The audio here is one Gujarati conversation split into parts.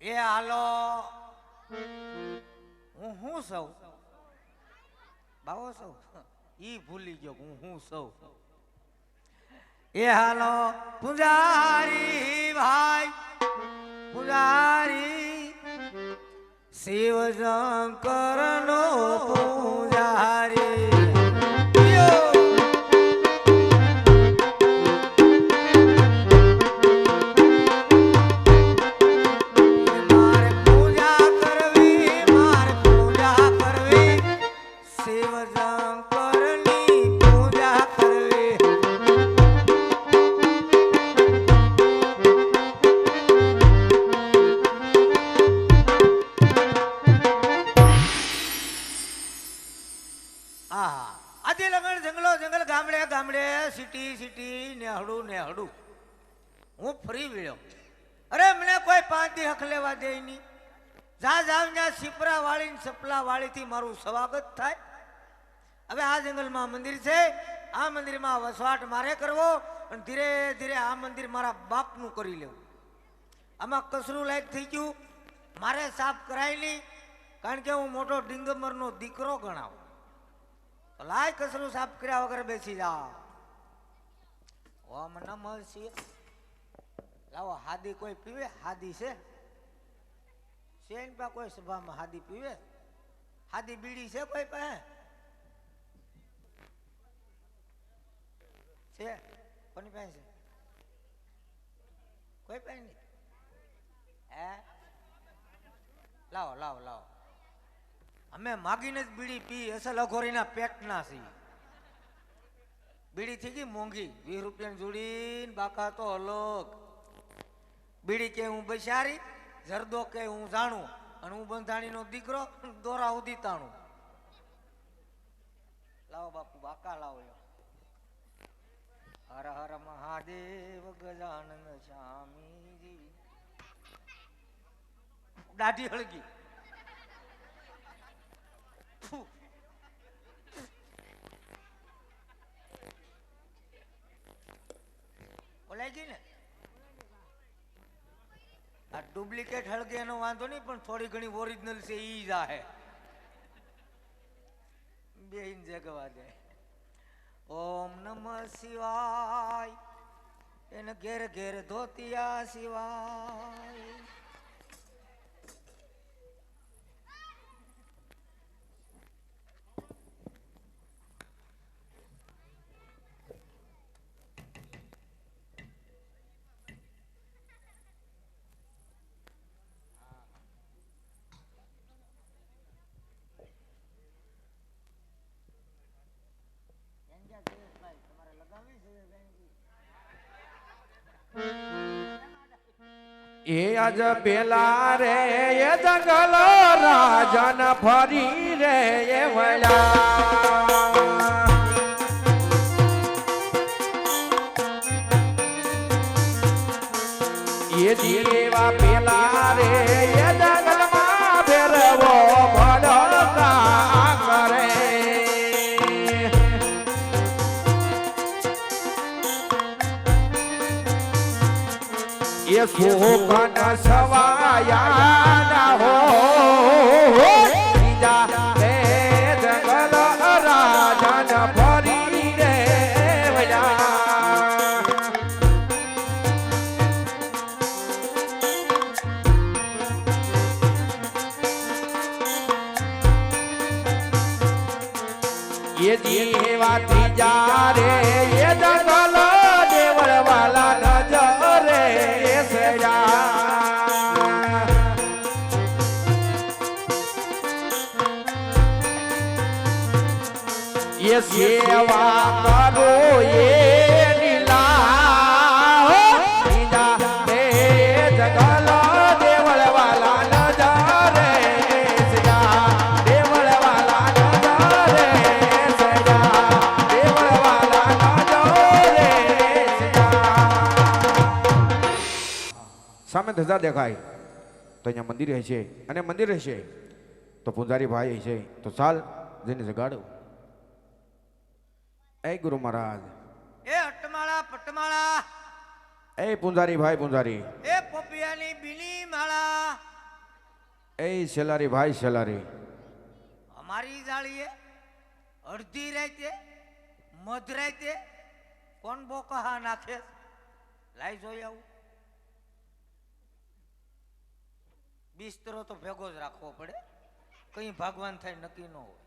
એ હાલો હું સૌ બાવો સૌ ઈ ભૂલી ગયો હું સૌ એ હાલો પૂજારી ભાઈ પૂજારી શિવ શંકર નો પૂજારી હું ફરી વળ્યો. અરે મને કોઈ 5 દી હક લેવા દે નહીં. જા જાવ ત્યાં સિપરા વાળી ને સપલા વાળી થી મારું સ્વાગત થાય. હવે આ જંગલમાં મંદિર છે, આ મંદિરમાં વસવાટ મારે કરવો અને ધીરે ધીરે આ મંદિર મારા બાપનું કરી લેવું. આમાં કસરું લાયક થઈ ગયું, મારે સાફ કરાય નહીં, કારણ કે હું મોટો ડિંગમરનો દીકરો ગણાવું. તો લાય કસરું સાફ કર્યા વગર બેસી જા. ઓમ નમઃ શિવાય. લાવો હાદી કોઈ પીવે? હાદી છે કોઈ સભામાં? હાદી પીવે? હાદી બીડી છે કોઈ પાસે? છે કોની પાસે છે? કોઈ પાસે નહીં. હે લાવો લાવો લાવો. અમે માગીને જ બીડી પી. અસલ અઘોરીના પેટના છીએ. બીડી થઈ ગઈ મોંઘી, 20 રૂપિયાની જોડી, બાકા તો અલગ. બીડી કે હું બસારી, જરદો કે હું જાણું, અને હું બંધાણીનો દીકરો દોરા ઉધી તાણું. લાવો બાપુ બાકા લાવો. હર હર મહાદેવ ગજાનન સ્વામીજી. દાઢી હળગી. ઓલાઈ ગઈ ને આ ડુપ્લિકેટ હળગે એનો વાંધો નહીં, પણ થોડી ઘણી ઓરિજિનલ છે ઈ જાહે. બેન જગવા દે. ઓમ નમઃ શિવાય. એને ઘેર ઘેર ધોતિયા શિવાય. એ આજ પેલા રે એ જંગલ રાજન ફરી રે એ વળ્યા. એ જીવા પેલા રે એ જંગલમાં ભેરવો ભડકા કરે. એ શોકન સવાયા ના હો બીજા રે જંગલ રાજન ફરી રે વળ્યા. એ જીવા ત્રીજા રે એ જંગલ દેવળ વાલા નજરે એ સેવા કરો એ લીલા બીજા રે જગલ દેવળ વાલા નજરે સજા. દેવળ વાલા નજરે સજા. દેવળ વાલા નજરે સજા. સામે ધજા દેખાય તો અહીંયા મંદિર હશે, અને મંદિર હશે તો પૂજારી ભાઈ હશે. તો ચાલ જઈને જગાડો. એ ગુરુ મહારાજ. એ અટમાળા પટમાળા. એ પૂંજારી ભાઈ પૂંજારી. એ પોપિયાની બીની માળા. એ સેલારી ભાઈ સેલારી, અમારી જાળીએ અડધી રાતે મધરાતે કોણ બોકહા નાખે? લાઈ જોઈ આવું. બિસ્તરો તો ભેગો જ રાખવો પડે, કઈ ભગવાન થાય નક્કી ન હોય.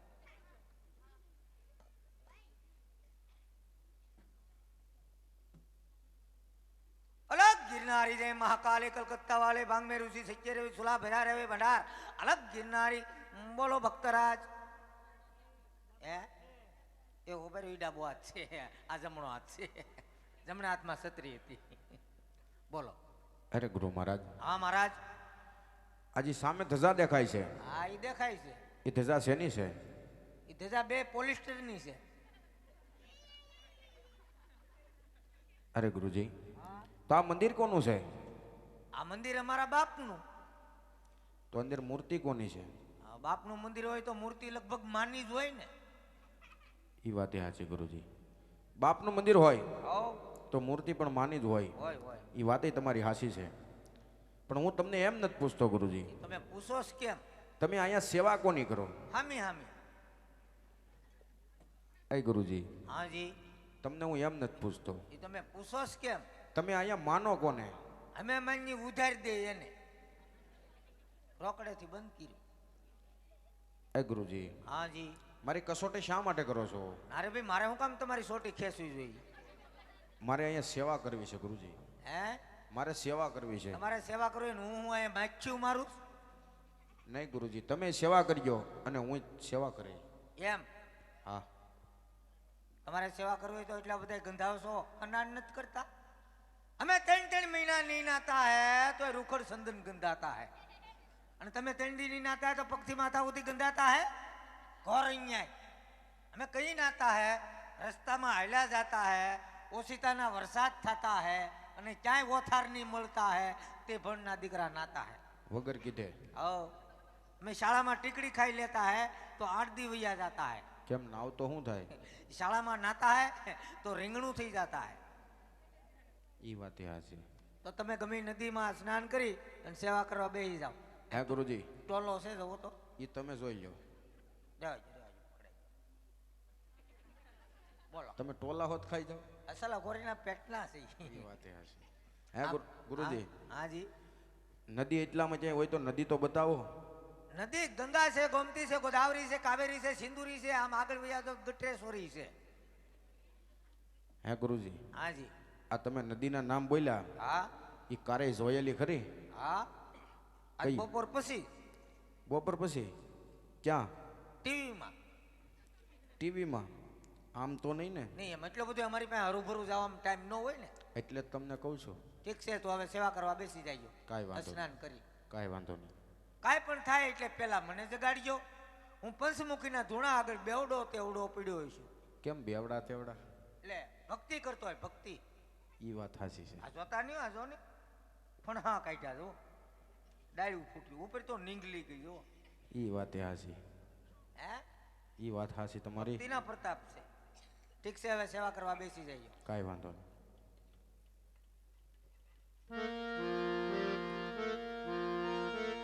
अलग गिरनारी जय महाकाले कलकत्ता वाले भांग में ऋषि सच्चे रवि सुला भरा रवे भंडार. अलग गिरनारी बोलो भक्तराज. એ ઉપર ડાબો હાથ છે, આ જમણો હાથ છે. જમણા હાથમાં છત્રી હતી. બોલો. અરે ગુરુ મહારાજ. હા મહારાજ. આજે સામે ધજા દેખાય છે. હા એ દેખાય છે. એ ધજા શેની છે? એ ધજા બે પોલિસ્ટરની છે. અરે ગુરુજી, તો આ મંદિર કોનું છે? આ મંદિર અમારા બાપનું. તો અંદર મૂર્તિ કોની છે? બાપનું મંદિર હોય તો મૂર્તિ લગભગ માની જ હોય ને. એ વાત સાચી ગુરુજી, બાપનું મંદિર હોય તો મૂર્તિ પણ માની જ હોય. એ વાત તમારી હાસી છે. પણ હું તમને એમ નથી પૂછતો ગુરુજી, તમે પૂછો કેમ? તમે અહીંયા સેવા કોની કરો? હામી હામી. એ ગુરુજી, હાજી, તમને હું એમ નથી પૂછતો, એ તમે પૂછો કેમ? તમે અહીંયા માનો કોને? અમે માની ઉધારી દે એને, રોકડેથી બંધ કર્યું. એ ગુરુજી, હાજી, મારી કસોટી શા માટે કરો છો? અરે ભાઈ, મારે શું કામ તમારી સોટી ખેંચવી જોઈએ? મારે અહીંયા સેવા કરવી છે ગુરુજી. હે? મારે સેવા કરવી છે. તમારે સેવા કરવી ને હું અહીંયા માખ્યું મારું? નહીં ગુરુજી, તમે સેવા કરજો અને હું સેવા કરે. એમ? હા. તમારે સેવા કરવી હોય તો એટલા બધા ગંધાવશો અનાજ નથી કરતા? અમે 3 મહિના નહીં નાતા હે તો રૂખડ સંદન ગંધાતા હે, અને તમે 3 દી નહીં નાતા હે તો પગથી માથા સુધી ગંધાતા હે. ઘર અહીંયા અમે કઈ નાતા હે? રસ્તામાં હાલ્યા જાતા હે, ઓશિતાના વરસાદ થતા હે અને ક્યાંય ઓથાર નહીં મળતા હે, તે ભણના દીકરા નાતા હે વગર કીધે. અમે શાળામાં ટીકડી ખાઈ લેતા હે તો 8 દી વૈયા જાતા હે. કેમ નાવ તો શું થાય? શાળામાં નાતા હે તો રીંગણું થઈ જતા હે. ઈ વાત હાચી. તો તમે ગમે નદીમાં સ્નાન કરી અને સેવા કરવા બેસી જાઓ. હે ગુરુજી, ટોલો છે જવો તો ઈ તમે જોઈ લો. બોલો. તમે ટોલા હોત ખાઈ જાઓ. અસલ અઘોરીના પેટના છે. ઈ વાત હાચી. હે ગુરુજી, હાજી, નદી એટલામાં ક્યાંય હોય તો નદી તો બતાવો. નદી ગંગા છે, ગોમતી છે, ગોદાવરી છે, કાવેરી છે, સિંદુરી છે, આમ આગળ વયા તો ગટ્રેશ્વરી છે. હે ગુરુજી, હાજી, આ તમે નદીના નામ બોલ્યા, હા, ઈ કારે જોયેલી ખરી? હા. આજ બપોર પછી. બપોર પછી ક્યાં? ટીવીમાં. ટીવીમાં? આમ તો નહીં ને? નહીં, એમ એટલું બધું અમારી પાસે હરુભરું જવામાં ટાઈમ ન હોય ને. એટલે જ તમને કહું છું. ઠીક છે, તો હવે સેવા કરવા બેસી જાય. કાંઈ વાંધો સ્નાન કરી. કાંઈ વાંધો નહીં. કાંઈ પણ થાય એટલે પેલા મને જગાડજો. હું પંચમુખીના ધૂણા આગળ બેવડો તેવડો પીડ્યો હોય છું. કેમ બેવડા તેવડા? એટલે ભક્તિ કરતો હોય, ભક્તિ. ઈ વાત સાચી છે. આ જોતા નહીં, આ જો ને પણ હા કાઢ્યા જો, ડાળ્યું ફૂટ્યું ઉપર તો નીંગલી ગઈ જો. ઈ વાત હાચી. હે? ઈ વાત હાચી તમારી. ભક્તિના પ્રતાપ છે. ઠીક છે, હવે સેવા કરવા બેસી જઈએ. કાંઈ વાંધો નહીં.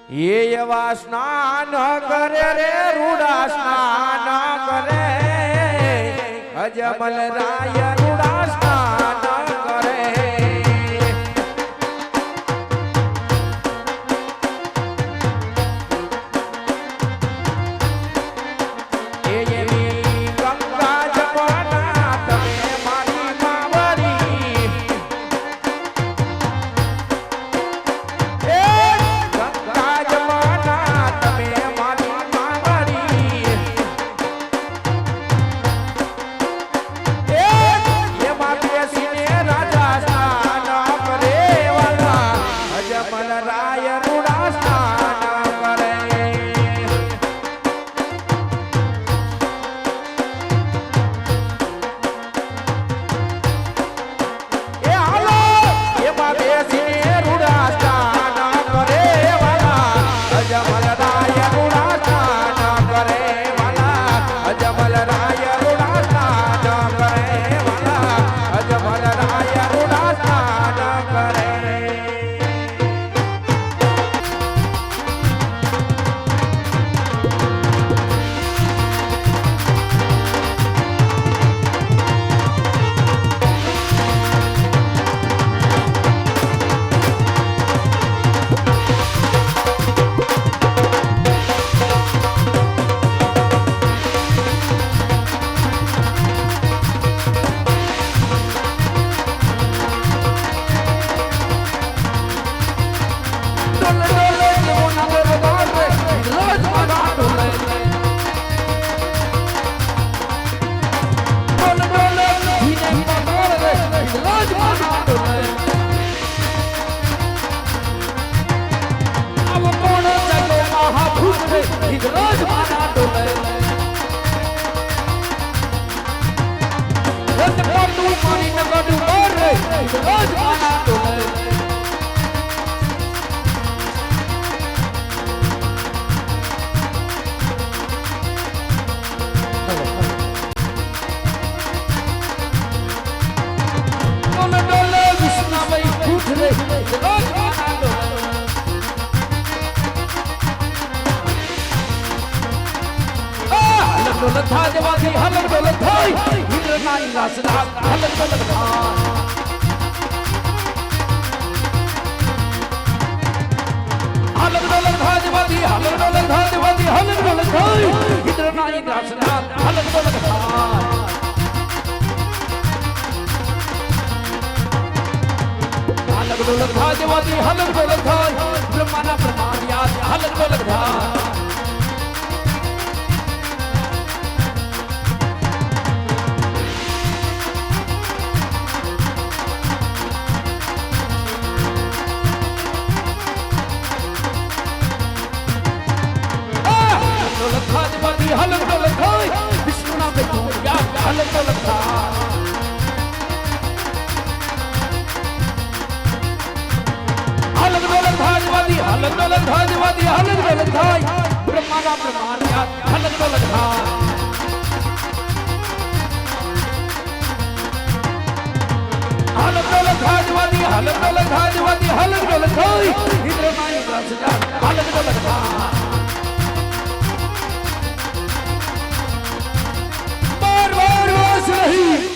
એ એવા સ્નાન કરે રે રૂડા સ્નાન કરે, અજમલ રાય રૂડા સ્નાન કરે. એ એવી ગંગા જમના તમે મારી માવરી, ગંગા જમના તમે મારી માવરી, એમાં બેસીને રાજા સ્નાન કરે વાલા, અજમલ રાય રૂડા સ્નાન કરે. એ હાલો એમાં બેસીને રૂડા સ્નાન કરે વાલા, અજમલ રાય રૂડા સ્નાન કરે વાલા, અજમલ રાય રૂડા સ્નાન કરે વાલા, અજમલ રાય રૂડા સ્નાન કરે. રોજ મારા ડોલે રોજ મોટું મારી નગડું બોરે રોજ મારા ડોલે ડોલે વિષ્ણુભાઈ ઉઠ રે રોજ મારા ડોલે હલન ડોલન થા દેવાથી હલન ડોલન થાય ઇન્દ્ર નાની રાસના હલન ડોલન થાય હલન ડોલન થા દેવાથી હલન ડોલન થા દેવાથી હલન ડોલન થાય ઇન્દ્ર નાની રાસના હલન ડોલન થાય હલન ડોલન થા દેવાથી હલન ડોલન થાય બ્રહ્માના પ્રમાણ યાદ હલન ડોલન થાય હલન ડોલન થાય વિષ્ણુના બેટું યાદ હલન ડોલન થાય હલન ડોલન થાય દેવાથી હલન ડોલન થાય દેવાથી હલન ડોલન થાય બ્રહ્માના પ્રમાણ યાદ હલન ડોલન થાય હલન ડોલન થાય દેવાથી હલન ડોલન થાય દેવાથી હલન ડોલન થાય ઇન્દ્રના ઇન્દ્રાસ યાદ હલન ડોલન થાય नहीं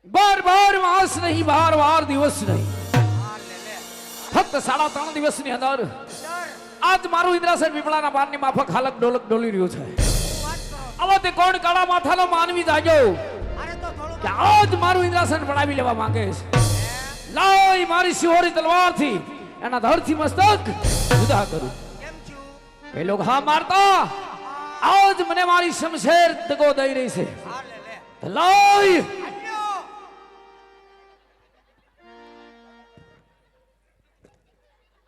बार बार मास नहीं बार बार दिवस नहीं फक्त 3.5 દિવસ ની અંદર આજ મારું ઇન્દ્રાસન વિપળાના બારની માફક હાલક ડોલક ડોલી રહ્યો છે આવો તે કોણ કાળા માથાનો માનવી જાગ્યો કે આજ મારું ઇન્દ્રાસન પડાવી લેવા માંગે છે લાય મારી સિહોરી તલવારથી એના ધરથી મસ્તક જુદા કરું કેમ છું એ લોકો હા મારતા આજ મને મારી શમશેર દગો દઈ રહી છે હાર લે લે તો લાય અન્યો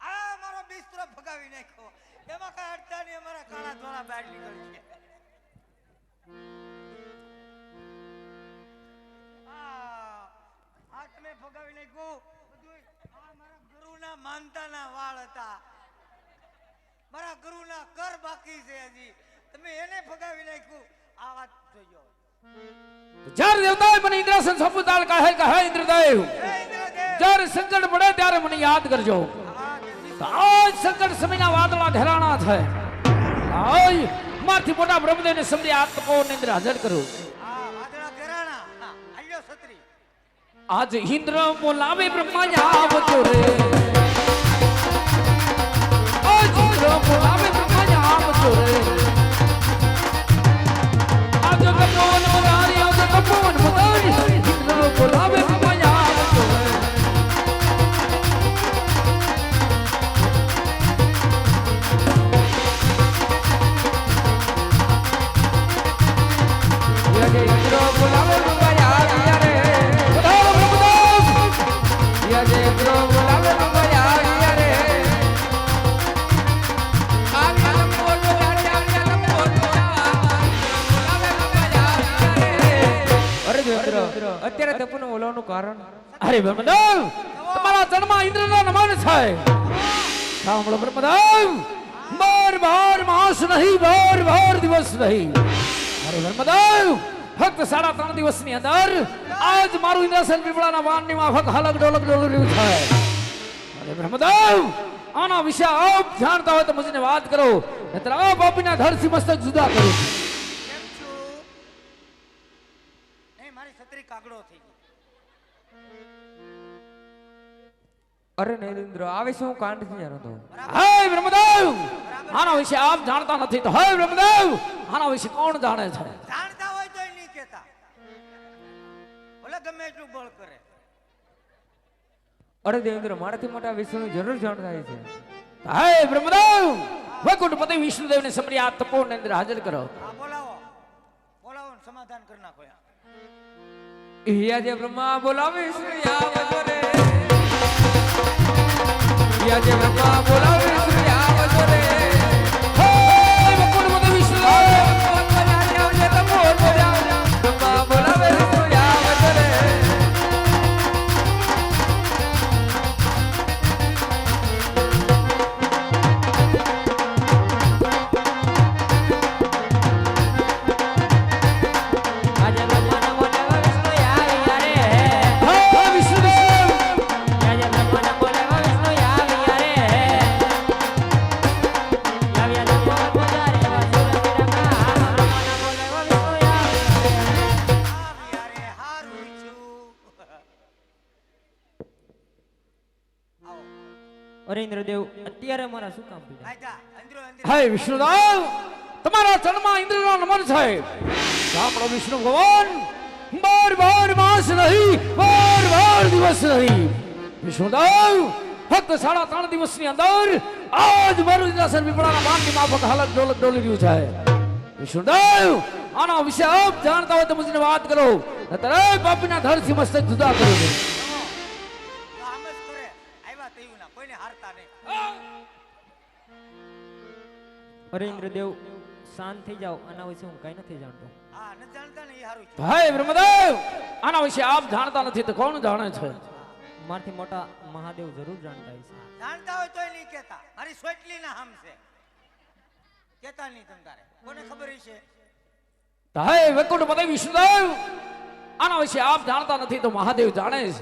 આ મારો બિસ્તરો ભગાવી નાખ્યો એમાં કઈ અડતા નહીં અમારા કાળા ધોળા બહાર નીકળી છે આ તમે ભગાવી નાખ્યું બધું આ મારા ગુરુના માનતાના વાળ હતા મારા ગુરુના કર બાકી છે હજી તમે એને ભગાવી નાખ્યું આ વાત જોજો જ્યારે દેવતાએ મને ઇન્દ્રાસન સોંપતાલ કહે કહે ઇન્દ્રદેવ હે ઇન્દ્રદેવ જ્યારે સંકટ પડે ત્યારે મને યાદ કરજો આ તો આજ સંકટ સમયના વાદળા ઘેરાણા થાય આય મારથી મોટા બ્રહ્મદેવને સમરી આત્મકો નિંદ્ર હાજર કરું વાદળા ઘરાણા આલ્યો છત્રી आज इंद्र बोलावे ब्रह्मा आवतो रे आज इंद्र बोलावे ब्रह्मा आवतो रे आज कपोन मुरारी आज कपोन मुरारी इंद्र बोलावे ब्रह्मा आवतो रे ये इंद्र बोलावे ब्रह्मा आविया रे इंद्र बोलावे ब्रह्मा आविया रे आविया लंबो गाड़ी आविया लंबो बोलावे ब्रह्मा आविया रे अरे इंद्र અત્યારે તપનું ઓલાનું કારણ અરે બ્રહ્મદેવ તમારા જન્મ ઇન્દ્રના નમન છે સાંભળો બ્રહ્મદેવ બાર બાર માસ નહીં બાર બાર દિવસ નહીં અરે બ્રહ્મદેવ ફક્ત 3.5 દિવસની અંદર આજ મારું ઇન્દ્રાસન પીપળાના વાનની માફક હાલક ડોલક ડોલું છે અરે બ્રહ્મદેવ આના વિશે આપ જાણતા હોય તો મને વાત કરો નહીતર આ પાપીના ધરથી મસ્તક જુદા કરો કેમ છું નહીં મારી છત્રી કાગડો થઈ ગઈ અરે નરેન્દ્ર આવે શું કાંડ થી જાણો તો હે બ્રહ્મદેવ આના વિશે આપ જાણતા નથી તો હે બ્રહ્મદેવ આના વિશે કોણ જાણે છે જાણતા હોય તો નહીં કહેતા ભલે ગમે એટલું બળ કરે અરે દેવેન્દ્ર મારાથી મોટા વિષ્ણુ જરૂર જાણતા છે હે બ્રહ્મદેવ વૈકુંઠપતિ વિષ્ણુદેવને સમરી આ તપોની અંદર હાજર કરો હા બોલાવો સમાધાન કરી નાખો યાર. હિયાજે બ્રહ્મા બોલાવે શ્રી આવજો રે હિયાજે બ્રહ્મા બોલાવે શ્રી આવજો રે હે વકુળ મદ વિષ્ણુ આવજે તમો બોલાવજો બ્રહ્મા બોલાવે શ્રી આવજો રે યારે હારું છું. આવો અરે ઇન્દ્રદેવ અત્યારે મારા શું કામ પીડા આજા અંદરો અંદર હે વિષ્ણુદેવ તમારા ચરણમાં ઇન્દ્રના નમન છે આપણો વિષ્ણુ ભગવાન બાર માસ નહીં બાર દિવસ નહીં વિષ્ણુદેવ ફક્ત 3.5 દિવસની અંદર આજ મારું ઇન્દ્રાસન પીપળાના બાણની માફક હાલત ડોલક ડોલી રહ્યું છે વિષ્ણુદેવ આના વિશે આપ જાણતા હોય તો મુજને વાત કરો નતર પાપીના ધરથી મસ્તક જુદા કરો છો. તો આમ જ કરે આવ્યા તેવું ના કોઈને હારતા નહીં. અરે ઇન્દ્રદેવ શાંત થઈ જાઓ આના વિશે હું કઈ નથી જાણતો હા ન જાણતા ને એ હારું છે. હે બ્રહ્મદેવ આના વિશે આપ જાણતા નથી તો કોણ જાણે છે મારથી મોટા મહાદેવ જરૂર જાણતા હશે જાણતા હોય તોય નહીં કહેતા. મારી સોટલી ના હામ છે કહેતા નહીં તમ તારે કોને ખબર છે. હે વકુટ મદય વિષ્ણુદેવ આના વિશે આપ જાણતા નથી તો મહાદેવ જાણે છે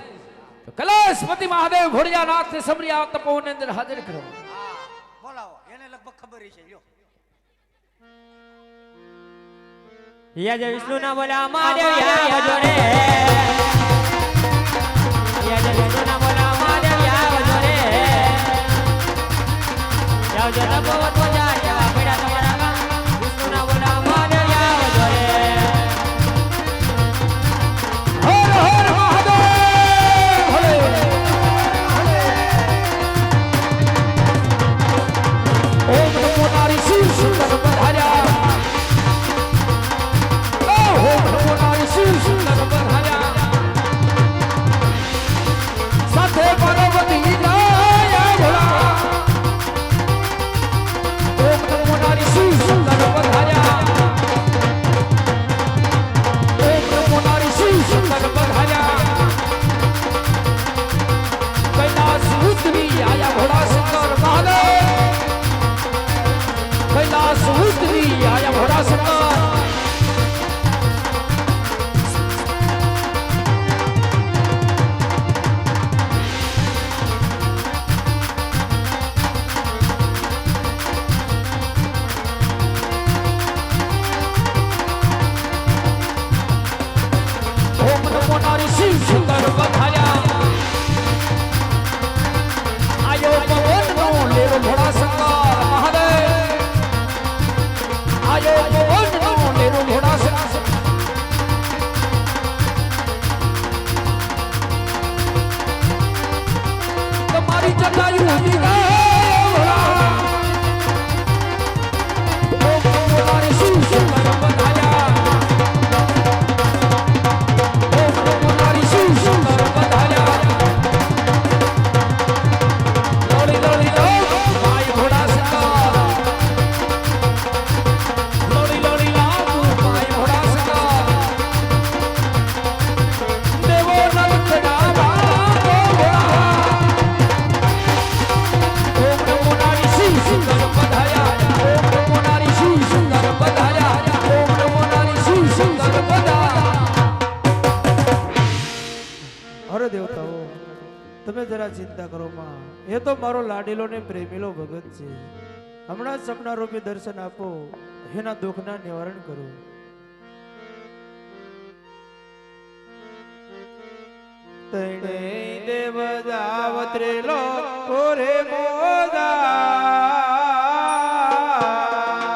તો કૈલાસપતિ મહાદેવ ભોળિયાનાથ ને સમરિયા તપોવનની અંદર હાજર કરો. હા બોલાવો એને લગભગ ખબર છે લ્યો. હિયાજે વિષ્ણુ ના બોલા મહાદેવ આવજો રે હિયાજે વિષ્ણુ ના બોલા મહાદેવ આવજો રે આવજો તપોવન બજાર જેવા પીડા તમારા ગામ વિષ્ણુ ના બોલા મહાદેવ આવજો રે હર હર મહાદેવ ભલે ઓમ નમો નારી શિવ સુંદર પધાર્યા ઓમ નમો નારી શિવ સુંદર પધાર્યા સાથે પાર્વતી જાય ભોળા ઓમ નમો નારી શિવ સુંદર પધાર્યા ઓમ નમો નારી શિવ સુંદર પધાર્યા કૈલાસ ઉતરી આયા ભોળા શંકર મહાદેવ કૈલાસ ઉતરી આયા ભોળા શંકર ઓમ નમો નારી શિવ સુંદર પધાર્યા આયો પવનનો લેરો ભોળા શંકર મહાદેવ આયો પવનનો લેરો ભોળા શંકર તમારી જટાયુ ભોળા ઓમ નમો નારી શિવ સુંદર પધાર્યા ઓમ નમો નારી શિવ સુંદર પધાર્યા લોડી લોડી લો માય ઘોડા શંકર લોડી લોડી લાવ માય ઘોડા શંકર દેવો નંદ નામા ઘોડા ઓમ નમો નારી શિવ સુંદર પધાર્યા ઓમ નમો નારી શિવ સુંદર પધાર્યા ઓમ નમો નારી શિવ સુંદર પધાર્યા. અરે દેવતાઓ તમે જરા ચિંતા કરો માં એ તો મારો લાડીલો ને પ્રેમીલો ભગત છે હમણાં જ સપના રૂપી દર્શન આપો એના દુઃખના નિવારણ કરો તૈણે દેવ દાવત્રેલો ઓરે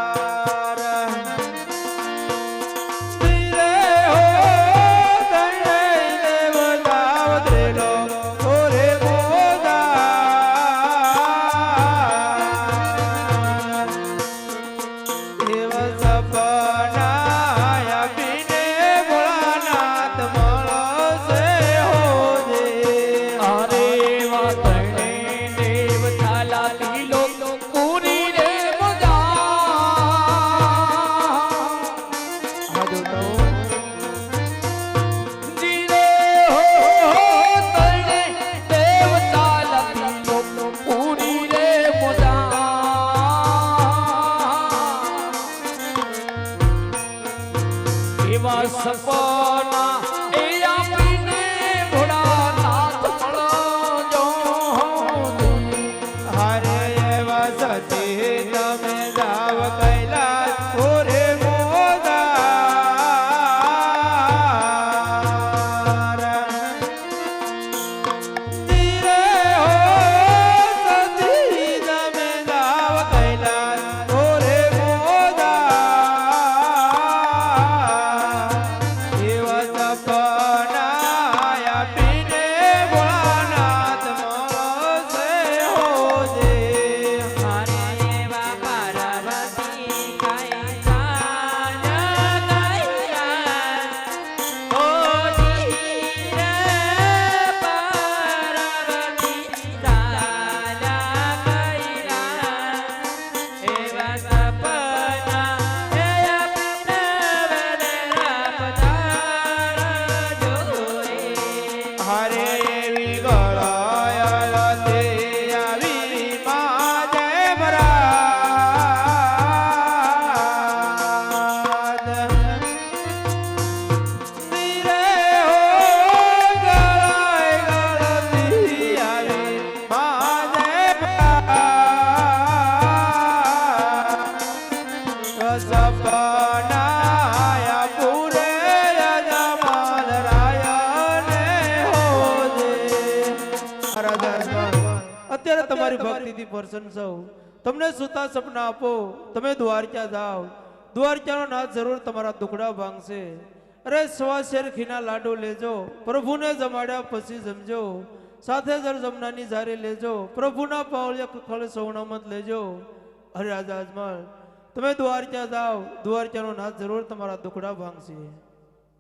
મોદાર તીરે હો તૈણે દેવ દાવત્રેલો ઓરે મોદાર એવા સપના આપીને એવા સપના એ આપીને ભોળાનાથ મળજો હરે એવા સતી તમે જાવ કૈલાસ ઓરે મોદાર ધીરે હો સતી તમે જાવ કૈલાસ ઓરે મોદાર એવા સપના આપીને ભોળાનાથ મળશે હોજે હરે એવી ગળાયા તે આવી મા જય ભરાદ ધીરે હો ગળાય ગળતી આવી મા જય ભરાદ સપનાયા પૂરે યજમાન રાયને હોજે અત્યારે તમારી ભક્તિથી પ્રસન્ન છો તમને સુતા સપના આપો તમે દ્વારકા જાઓ દ્વારકાનો નાથ જરૂર તમારા દુખડા ભાંગશે અરે સવા શેર ખીના લાડુ લેજો પ્રભુને જમાડ્યા પછી જમજો સાથે જર જમનાની જારી લેજો પ્રભુના પાવલિયા ખળ સૌનામત લેજો અરે રાજા અજમલ તમે દ્વારકા જાઓ દ્વારકાનો નાથ જરૂર તમારા દુખડા ભાંગશે